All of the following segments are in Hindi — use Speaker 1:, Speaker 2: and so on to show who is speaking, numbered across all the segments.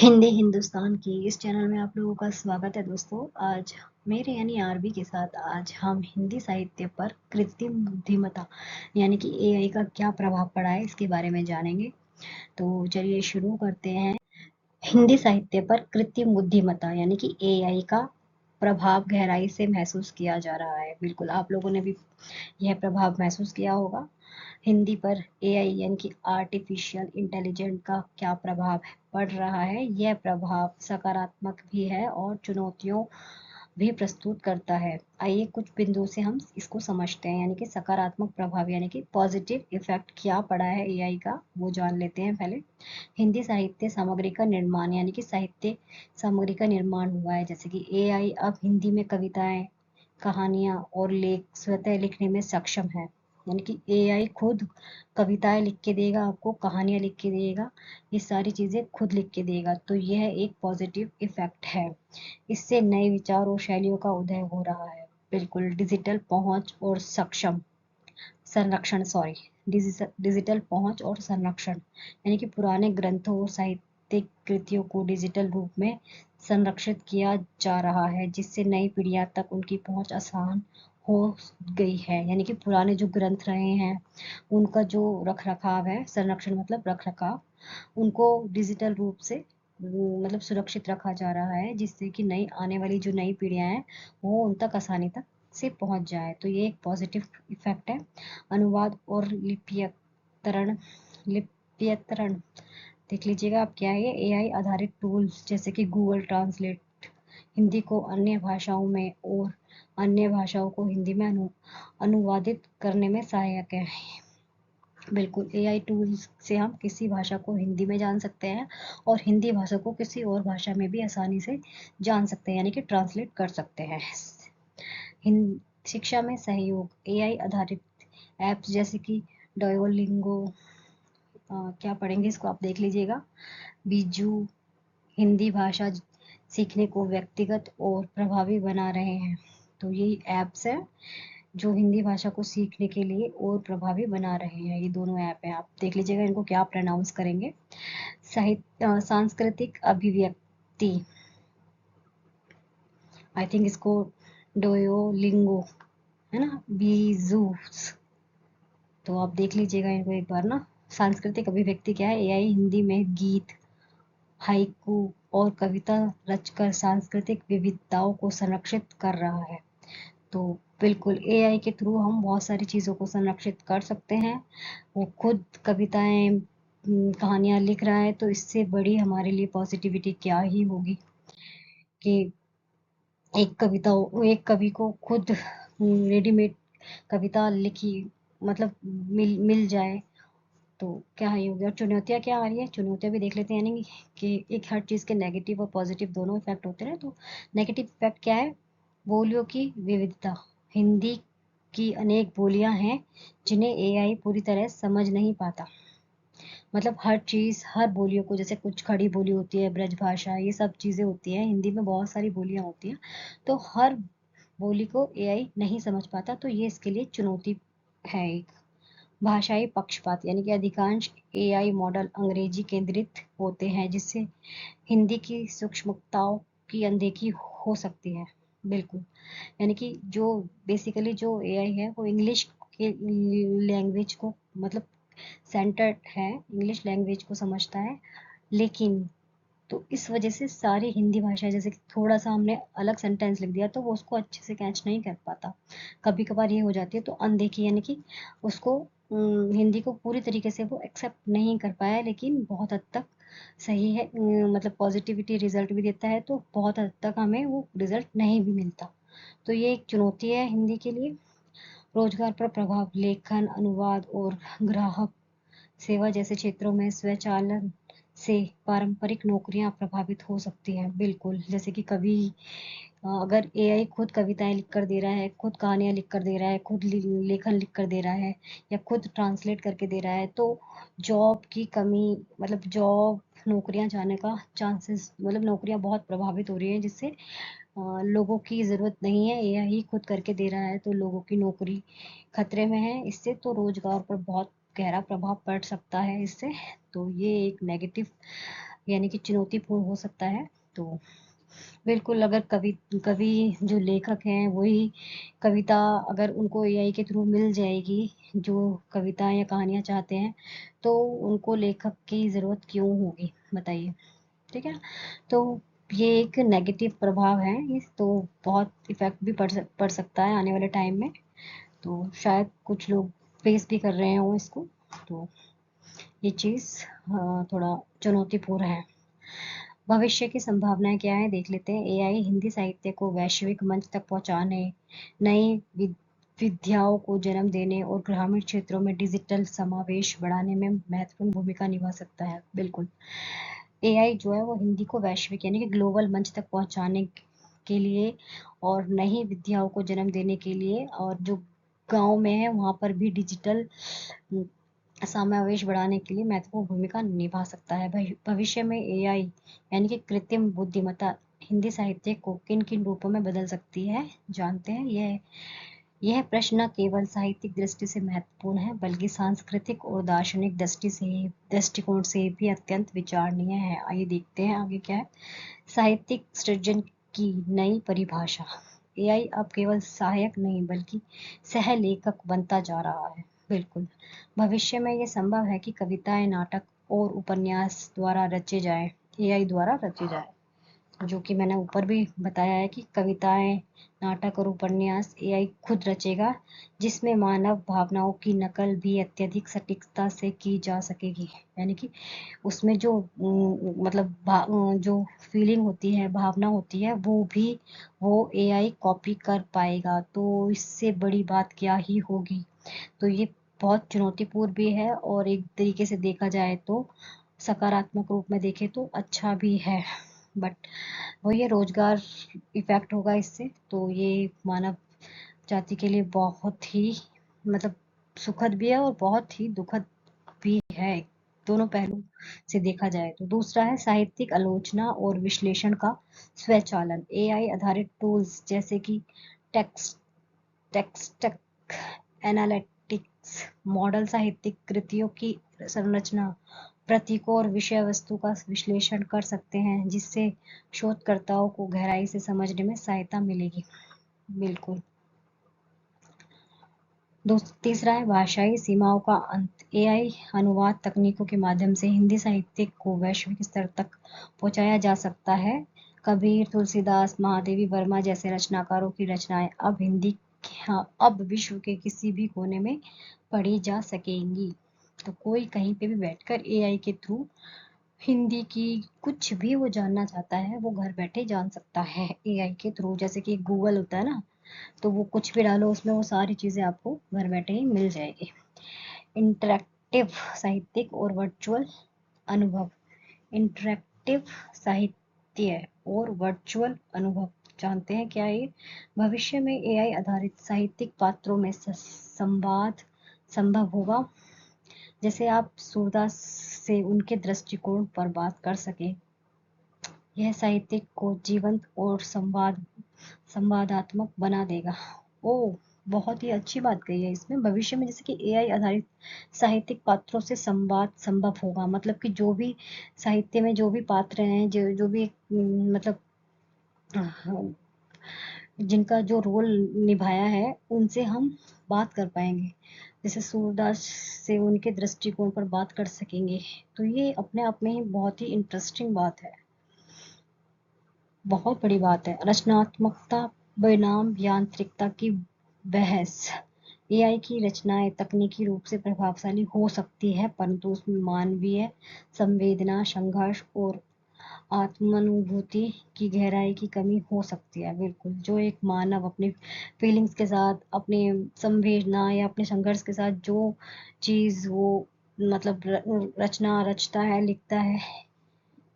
Speaker 1: हिंदी हिंदुस्तान की इस चैनल में आप लोगों का स्वागत है दोस्तों। आज मेरे यानी आरबी के साथ आज हम हिंदी साहित्य पर कृत्रिम बुद्धिमत्ता यानी कि एआई का क्या प्रभाव पड़ा है इसके बारे में जानेंगे। तो चलिए शुरू करते हैं। हिंदी साहित्य पर कृत्रिम बुद्धिमत्ता यानी कि एआई का प्रभाव गहराई से महसूस किया जा रहा है। बिल्कुल आप लोगों ने भी यह प्रभाव महसूस किया होगा। हिंदी पर एआई यानी कि आर्टिफिशियल इंटेलिजेंट का क्या प्रभाव पड़ रहा है। यह प्रभाव सकारात्मक भी है और चुनौतियों भी प्रस्तुत करता है। आइए कुछ बिंदु से हम इसको समझते हैं, यानी कि सकारात्मक प्रभाव यानी कि पॉजिटिव इफेक्ट क्या पड़ा है एआई का, वो जान लेते हैं पहले। हिंदी साहित्य सामग्री का निर्माण यानी कि साहित्य सामग्री का निर्माण हुआ है, जैसे कि एआई अब हिंदी में कविताएं, कहानियां और लेख स्वतः लिखने में सक्षम है। यानी कि एआई खुद कविताएं लिख के देगा, आपको कहानियां लिख के देगा, ये सारी चीजें खुद लिख के देगा। तो यह एक पॉजिटिव इफेक्ट है। इससे नए विचार और शैलियों का उदय हो रहा है। बिल्कुल डिजिटल पहुंच और सक्षम संरक्षण सॉरी डिजिटल पहुंच और संरक्षण यानी कि पुराने ग्रंथों और साहित्यिक कृतियों को डिजिटल रूप में संरक्षित किया जा रहा है, जिससे नई पीढ़ियां तक उनकी पहुंच आसान हो गई है। यानी कि पुराने जो ग्रंथ रहे हैं उनका जो रख रखाव है, संरक्षण मतलब रख रखाव, उनको डिजिटल रूप से मतलब सुरक्षित रखा जा रहा है, जिससे कि नई आने वाली जो नई पीढ़ियां हैं वो उन तक आसानी तक से पहुंच जाए। तो ये एक पॉजिटिव इफेक्ट है। अनुवाद और लिप्यंतरण देख लीजिएगा आप, क्या है ये एआई आधारित टूल्स जैसे कि गूगल ट्रांसलेट हिंदी को अन्य भाषाओं में और अन्य भाषाओं को हिंदी में अनुवादित करने में सहायक है। बिल्कुल एआई टूल्स से हम किसी भाषा को हिंदी में जान सकते हैं और हिंदी भाषा को किसी और भाषा में भी आसानी से जान सकते हैं, यानी कि ट्रांसलेट कर सकते हैं। शिक्षा में सहयोग एआई आधारित ऐप्स जैसे कि डोयोलिंगो, क्या पढ़ेंगे इसको आप देख लीजिएगा, बीजू हिंदी भाषा सीखने को व्यक्तिगत और प्रभावी बना रहे हैं। तो ये ऐप्स है जो हिंदी भाषा को सीखने के लिए और प्रभावी बना रहे हैं। ये दोनों ऐप हैं, आप देख लीजिएगा इनको क्या प्रोनाउंस करेंगे। साहित्य सांस्कृतिक अभिव्यक्ति, आई थिंक इसको डोयोलिंगो है ना, बीजूस, तो आप देख लीजिएगा इनको एक बार ना। सांस्कृतिक अभिव्यक्ति क्या है, एआई हिंदी में गीत, हाइकू और कविता रचकर सांस्कृतिक विविधताओं को संरक्षित कर रहा है। तो बिल्कुल एआई के थ्रू हम बहुत सारी चीज़ों को संरक्षित कर सकते हैं। वो खुद कविताएं कहानियां लिख रहा है, तो इससे बड़ी हमारे लिए पॉजिटिविटी क्या ही होगी कि एक कवि को खुद रेडीमेड कविता लिखी मतलब मिल जाए, तो क्या ही हो गया। और चुनौतियाँ क्या आ रही है, चुनौतियाँ भी देख लेते हैं। यानी कि एक हर चीज़ के नेगेटिव और पॉजिटिव दोनों इफेक्ट होते हैं। तो नेगेटिव इफेक्ट क्या है, बोलियों की विविधता। हिंदी की अनेक बोलियां हैं जिन्हें एआई पूरी तरह समझ नहीं पाता। मतलब हर चीज़ हर बोलियों को, जैसे कुछ खड़ी बोली होती है, ब्रज भाषा, ये सब चीज़ें होती हैं, हिंदी में बहुत सारी बोलियां होती हैं, तो हर बोली को एआई नहीं समझ पाता। तो ये इसके लिए चुनौती है एक। भाषाई पक्षपात यानी कि अधिकांश एआई मॉडल अंग्रेजी केंद्रित होते हैं, जिससे हिंदी की सूक्ष्मताओं की अनदेखी हो सकती है। बिल्कुल, यानी कि जो बेसिकली जो एआई है वो इंग्लिश के लैंग्वेज को मतलब सेंटर्ड है, इंग्लिश लैंग्वेज को समझता है, लेकिन तो इस वजह से सारी हिंदी भाषा, जैसे कि थोड़ा सा हमने अलग सेंटेंस लिख दिया तो वो उसको अच्छे से कैच नहीं कर पाता। कभी कभार ये हो जाती है, तो अनदेखी यानी कि उसको हिंदी को पूरी तरीके से वो एक्सेप्ट नहीं कर पाया, लेकिन बहुत हद तक सही है, मतलब पॉजिटिविटी रिजल्ट भी देता है, तो बहुत हद तक हमें वो रिजल्ट नहीं भी मिलता। तो ये एक चुनौती है हिंदी के लिए। रोजगार पर प्रभाव, लेखन, अनुवाद और ग्राहक सेवा जैसे क्षेत्रों में स्वचालन से पारंपरिक नौकरियां प्रभावित हो सकती हैं। बिल्कुल, जैसे कि कभी अगर एआई खुद कविताएं लिख कर दे रहा है, खुद कहानियां लिख कर दे रहा है, खुद लेखन लिख कर दे रहा है, या खुद ट्रांसलेट करके दे रहा है, तो जॉब की कमी मतलब जॉब नौकरियां जाने का चांसेस, मतलब नौकरियां बहुत प्रभावित हो रही हैं, जिससे लोगों की ज़रूरत नहीं है, एआई ही खुद करके दे रहा है, तो लोगों की नौकरी खतरे में है। इससे तो रोजगार पर बहुत गहरा प्रभाव पड़ सकता है इससे। तो ये एक नेगेटिव यानी कि चुनौतीपूर्ण हो सकता है। तो बिल्कुल अगर कवि कवि जो लेखक हैं वही कविता अगर उनको एआई के थ्रू मिल जाएगी, जो कविताएं या कहानियां चाहते हैं, तो उनको लेखक की ज़रूरत क्यों होगी बताइए। ठीक है, तो ये एक नेगेटिव प्रभाव है इस, तो बहुत इफेक्ट भी पड़ सकता है आने वाले टाइम में। तो शायद कुछ लोग फेस भी कर रहे हों इसको। तो ये चीज़ थोड़ा चुनौतीपूर्ण है। भविष्य की संभावनाएं क्या है देख लेते हैं। एआई हिंदी साहित्य को वैश्विक मंच तक पहुंचाने, नई विधाओं को जन्म देने और ग्रामीण क्षेत्रों में डिजिटल समावेश बढ़ाने में महत्वपूर्ण भूमिका निभा सकता है। बिल्कुल एआई जो है वो हिंदी को वैश्विक यानी कि ग्लोबल मंच तक पहुंचाने के लिए और नई विद्याओं को जन्म देने के लिए, और जो गांव में है वहां पर भी डिजिटल समावेश बढ़ाने के लिए महत्वपूर्ण भूमिका निभा सकता है। भविष्य में एआई यानी कि कृत्रिम बुद्धिमत्ता हिंदी साहित्य को किन किन रूपों में बदल सकती है जानते हैं। यह प्रश्न न केवल साहित्यिक दृष्टि से महत्वपूर्ण है बल्कि सांस्कृतिक और दार्शनिक दृष्टिकोण से भी अत्यंत विचारणीय है। आइए देखते हैं आगे क्या है। साहित्यिक सृजन की नई परिभाषा। एआई अब केवल सहायक नहीं बल्कि सह लेखक बनता जा रहा है। बिल्कुल भविष्य में ये संभव है कि कविताएं, नाटक और उपन्यास द्वारा रचे जाए, एआई द्वारा रचे जाए। जो कि मैंने ऊपर भी बताया है कि कविताएं, नाटक और उपन्यास एआई खुद रचेगा, जिसमें मानव भावनाओं की नकल भी अत्यधिक सटीकता से की जा सकेगी। यानी कि उसमें जो मतलब जो फीलिंग होती है, भावना होती है, वो भी वो एआई कॉपी कर पाएगा। तो इससे बड़ी बात क्या ही होगी। तो ये बहुत चुनौतीपूर्ण भी है और एक तरीके से देखा जाए तो सकारात्मक रूप में देखें तो अच्छा भी है। बट वो ये रोजगार इफेक्ट होगा इससे। तो ये मानव जाति के लिए बहुत ही मतलब सुखद भी है और बहुत ही दुखद भी है, दोनों पहलू से देखा जाए तो। दूसरा है साहित्यिक आलोचना और विश्लेषण का स्वचालन। एआई आधारित टूल्स जैसे कि टेक्स्ट टेक्स्ट एनालिटिक्स मॉडल साहित्यिक कृतियों की संरचना, प्रतीकों और विषय वस्तु का विश्लेषण कर सकते हैं, जिससे शोधकर्ताओं को गहराई से समझने में सहायता मिलेगी। बिल्कुल। तीसरा है भाषाई सीमाओं का अंत। एआई अनुवाद तकनीकों के माध्यम से हिंदी साहित्य को वैश्विक स्तर तक पहुंचाया जा सकता है। कबीर, तुलसीदास, महादेवी वर्मा जैसे रचनाकारों की रचनाएं अब विश्व के किसी भी कोने में पढ़ी जा सकेंगी। तो कोई कहीं पे भी बैठकर एआई के थ्रू हिंदी की कुछ भी वो जानना चाहता है वो घर बैठे जान सकता है एआई के थ्रू। जैसे कि गूगल होता है ना, तो वो कुछ भी डालो उसमें, वो सारी चीज़ें आपको घर बैठे ही मिल जाएगी। इंटरैक्टिव साहित्यिक और वर्चुअल अनुभव। इंटरैक्टिव साहित्य और वर्चुअल अनुभव जानते हैं क्या है ये। भविष्य में एआई आधारित साहित्यिक पात्रों में संवाद संभव होगा, जैसे आप सूरदास से उनके दृष्टिकोण पर बात कर सकें। यह साहित्य को जीवंत और संवादात्मक बना देगा। ओ बहुत ही अच्छी बात कही है इसमें। भविष्य में जैसे कि एआई आधारित साहित्यिक पात्रों से संवाद संभव होगा, मतलब कि जो भी साहित्य में जो भी पात्र हैं, जो जो भी मतलब जिनका जो रोल निभाया है उनसे हम बात कर पाएंगे। जैसे सूरदास से उनके दृष्टिकोण पर बात कर सकेंगे। तो ये अपने आप में ही बहुत ही इंटरेस्टिंग बात है, बहुत बड़ी बात है। रचनात्मकता बनाम यांत्रिकता की बहस। एआई की रचनाएं तकनीकी रूप से प्रभावशाली हो सकती है, परंतु उसमें मानवीय संवेदना, संघर्ष और आत्मानुभूति की गहराई की कमी हो सकती है। बिल्कुल जो एक मानव अपने फीलिंग्स के साथ, अपने संवेदना या अपने संघर्ष के साथ जो चीज़ वो मतलब रचना रचता है, लिखता है,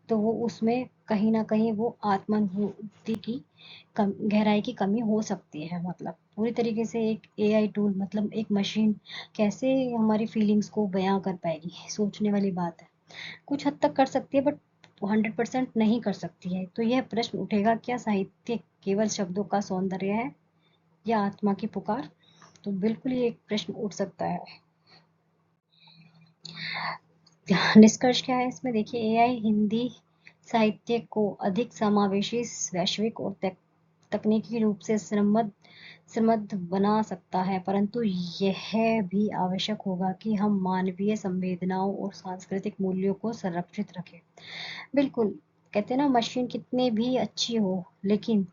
Speaker 1: तो वो उसमें कहीं ना कहीं वो आत्मानुभूति की गहराई की कमी हो सकती है। मतलब पूरी तरीके से एक एआई टूल मतलब एक मशीन कैसे हमारी फीलिंग्स को बयां कर पाएगी, सोचने वाली बात है। कुछ हद तक कर सकती है बट 100% नहीं कर सकती है। तो यह प्रश्न उठेगा, क्या साहित्य केवल शब्दों का सौंदर्य है या आत्मा की पुकार। तो बिल्कुल ये एक प्रश्न उठ सकता है। निष्कर्ष क्या है इसमें, देखिए एआई हिंदी साहित्य को अधिक समावेशी, वैश्विक और तकनीकी रूप से समृद्ध बना सकता है, परंतु यह भी आवश्यक होगा कि हम मानवीय संवेदनाओं और सांस्कृतिक मूल्यों को संरक्षित रखें। बिल्कुल, कहते हैं ना, मशीन कितनी भी अच्छी हो, लेकिन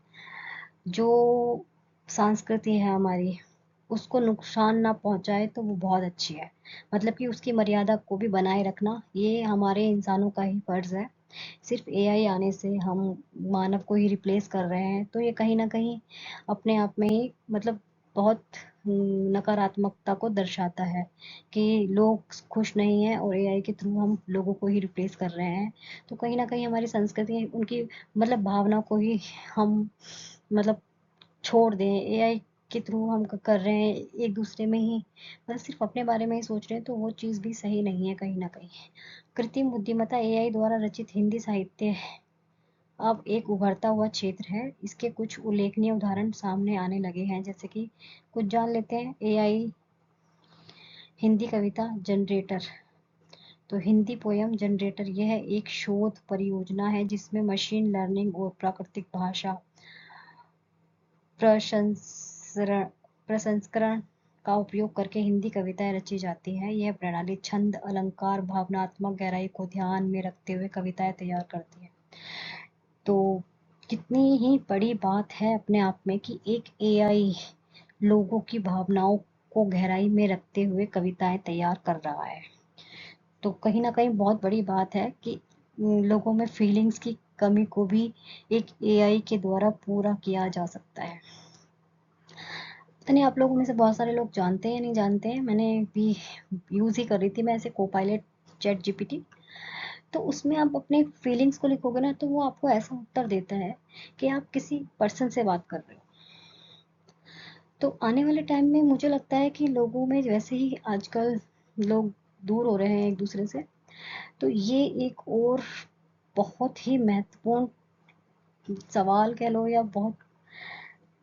Speaker 1: जो संस्कृति है हमारी, उसको नुकसान ना पहुंचाए तो वो बहुत अच्छी है। मतलब कि उसकी मर्यादा को भी बनाए रखना, ये हमारे इंसानों का ही फर्ज है। सिर्फ एआई आने से हम मानव को ही रिप्लेस कर रहे हैं, तो ये कहीं ना कहीं अपने आप में ही मतलब बहुत नकारात्मकता को दर्शाता है कि लोग खुश नहीं हैं और एआई के थ्रू हम लोगों को ही रिप्लेस कर रहे हैं। तो कहीं ना कहीं हमारी संस्कृति, उनकी मतलब भावना को ही हम मतलब छोड़ दें, एआई के थ्रू हम कर रहे हैं एक दूसरे में ही, मतलब सिर्फ अपने बारे में ही सोच रहे हैं, तो वो चीज़ भी सही नहीं है कहीं ना कहीं। कृत्रिम बुद्धिमत्ता एआई द्वारा रचित हिंदी साहित्य अब एक उभरता हुआ क्षेत्र है। इसके कुछ उल्लेखनीय उदाहरण सामने आने लगे हैं, जैसे कि कुछ जान लेते हैं। एआई हिंदी कविता जनरेटर, तो हिंदी पोयम जनरेटर यह एक शोध परियोजना है जिसमें मशीन लर्निंग और प्राकृतिक भाषा प्रसंस्करण प्रसंस्करण का उपयोग करके हिंदी कविताएं रची जाती हैं। यह प्रणाली छंद, अलंकार, भावनात्मक गहराई को ध्यान में रखते हुए कविताएं तैयार करती है। तो कितनी ही बड़ी बात है अपने आप में कि एक एआई लोगों की भावनाओं को गहराई में रखते हुए कविताएं तैयार कर रहा है। तो कहीं ना कहीं बहुत बड़ी बात है कि लोगों में फीलिंग्स की कमी को भी एक एआई के द्वारा पूरा किया जा सकता है। पता नहीं आप लोगों में से बहुत सारे लोग जानते हैं या नहीं जानते हैं, मैंने भी यूज़ ही कर रही थी मैं ऐसे कोपायलट चैट जीपीटी। तो उसमें आप अपने फीलिंग्स को लिखोगे ना, तो वो आपको ऐसा उत्तर देता है कि आप किसी पर्सन से बात कर रहे हो। तो आने वाले टाइम में मुझे लगता है कि लोगों में वैसे ही आजकल लोग दूर हो रहे हैं एक दूसरे से, तो ये एक और बहुत ही महत्वपूर्ण सवाल कह लो या बहुत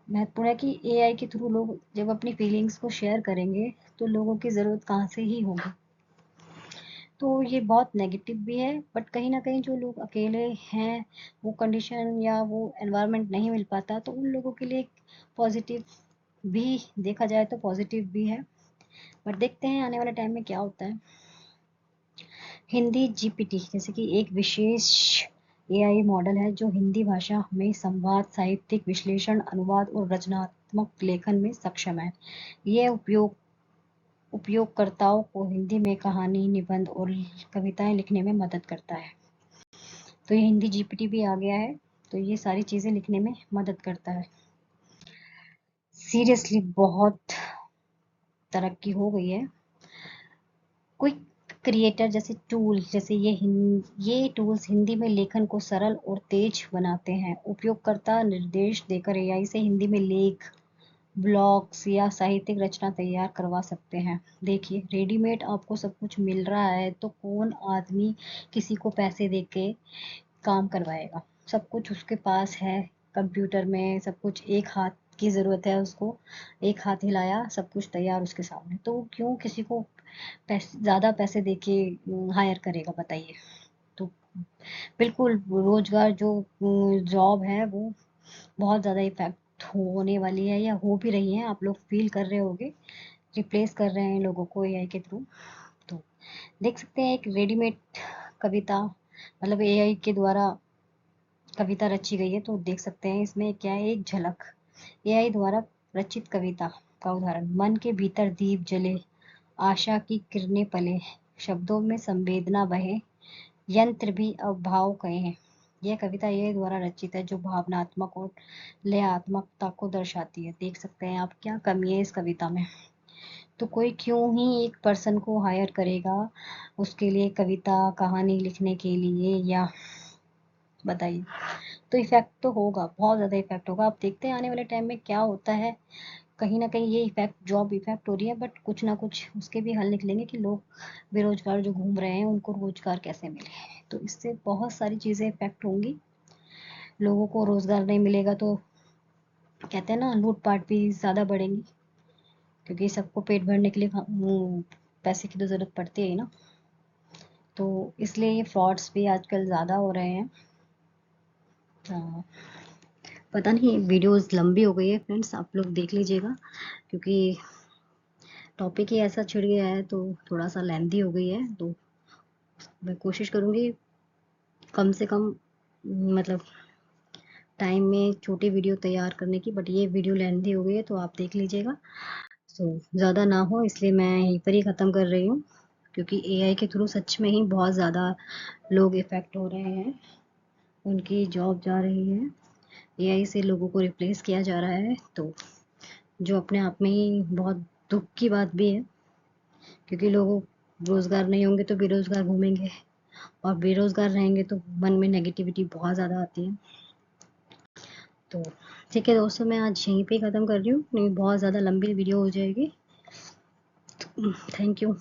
Speaker 1: महत्वपूर्ण है कि एआई के थ्रू लोग जब अपनी फीलिंग्स को शेयर करेंगे तो लोगों की ज़रूरत कहाँ से ही होगी। तो ये बहुत नेगेटिव भी है, बट कहीं ना कहीं जो लोग अकेले हैं, वो कंडीशन या वो एनवायरनमेंट नहीं मिल पाता, तो उन लोगों के लिए पॉजिटिव भी देखा जाए तो पॉजिटिव भी है। बट देखते हैं आने वाले टाइम में क्या होता है। हिंदी जीपीटी जैसे कि एक विशेष एआई मॉडल है जो हिंदी भाषा में संवाद, साहित्यिक विश्लेषण, अनुवाद और रचनात्मक लेखन में सक्षम है। यह उपयोगकर्ताओं को हिंदी में कहानी, निबंध और कविताएं लिखने में मदद करता है। तो ये हिंदी जीपीटी भी आ गया है, तो ये सारी चीज़ें लिखने में मदद करता है। सीरियसली बहुत तरक्की हो गई है। क्विक क्रिएटर जैसे टूल, जैसे ये टूल्स हिंदी में लेखन को सरल और तेज बनाते हैं। उपयोगकर्ता निर्देश देकर एआई से हिंदी में लेख, ब्लॉग्स या साहित्यिक रचना तैयार करवा सकते हैं। देखिए रेडीमेड आपको सब कुछ मिल रहा है, तो कौन आदमी किसी को पैसे दे के काम करवाएगा। सब कुछ उसके पास है, कंप्यूटर में सब कुछ, एक हाथ की ज़रूरत है उसको, एक हाथ हिलाया सब कुछ तैयार उसके सामने, तो वो क्यों किसी को ज़्यादा पैसे दे के हायर करेगा बताइए। तो बिल्कुल रोजगार जो जॉब है वो बहुत ज़्यादा इफेक्ट होने वाली है या हो भी रही है, आप लोग फील कर रहे होगे, रिप्लेस कर रहे हैं लोगों को एआई के थ्रू। तो देख सकते हैं एक रेडीमेड कविता, मतलब एआई के द्वारा कविता रची गई है, तो देख सकते हैं इसमें क्या है, एक झलक एआई द्वारा रचित कविता का उदाहरण। मन के भीतर दीप जले, आशा की किरणें पले, शब्दों में संवेदना बहे, यंत्र भी अब भाव कहे हैं। यह कविता एआई द्वारा रचित है जो भावनात्मक और लयात्मकता को दर्शाती है। देख सकते हैं आप क्या कमी है इस कविता में। तो कोई क्यों ही एक पर्सन को हायर करेगा उसके लिए कविता कहानी लिखने के लिए, या बताइए। तो इफेक्ट तो होगा, बहुत ज़्यादा इफेक्ट होगा। आप देखते हैं आने वाले टाइम में क्या होता है। कहीं ना कहीं ये इफेक्ट, जॉब इफेक्ट हो रही है, बट कुछ ना कुछ उसके भी हल निकलेंगे कि लोग बेरोजगार जो घूम रहे हैं उनको रोजगार कैसे मिले। तो इससे बहुत सारी चीज़ें इफेक्ट होंगी। लोगों को रोजगार नहीं मिलेगा तो कहते हैं ना, लूटपाट भी ज़्यादा बढ़ेंगी, क्योंकि सबको पेट भरने के लिए पैसे की तो ज़रूरत पड़ती है ही ना। तो इसलिए ये फ्रॉड्स भी आजकल ज़्यादा हो रहे हैं। पता नहीं वीडियोस लंबी हो गई है फ्रेंड्स, आप लोग देख लीजिएगा, क्योंकि टॉपिक ही ऐसा छिड़ गया है तो थोड़ा सा लेंथी हो गई है। तो मैं कोशिश करूँगी कम से कम मतलब टाइम में छोटी वीडियो तैयार करने की, बट ये वीडियो लेंथी हो गई है तो आप देख लीजिएगा। सो ज़्यादा ना हो इसलिए मैं यहीं पर ही ख़त्म कर रही हूँ, क्योंकि एआई के थ्रू सच में ही बहुत ज़्यादा लोग इफ़ेक्ट हो रहे हैं, उनकी जॉब जा रही है, एआई से लोगों को रिप्लेस किया जा रहा है। तो जो अपने आप में ही बहुत दुख की बात भी है, क्योंकि लोगों रोज़गार नहीं होंगे तो बेरोज़गार घूमेंगे, और बेरोज़गार रहेंगे तो मन में नेगेटिविटी बहुत ज़्यादा आती है। तो ठीक है दोस्तों, मैं आज यहीं पे ख़त्म कर रही हूँ, नहीं बहुत ज़्यादा लंबी वीडियो हो जाएगी। Thank you.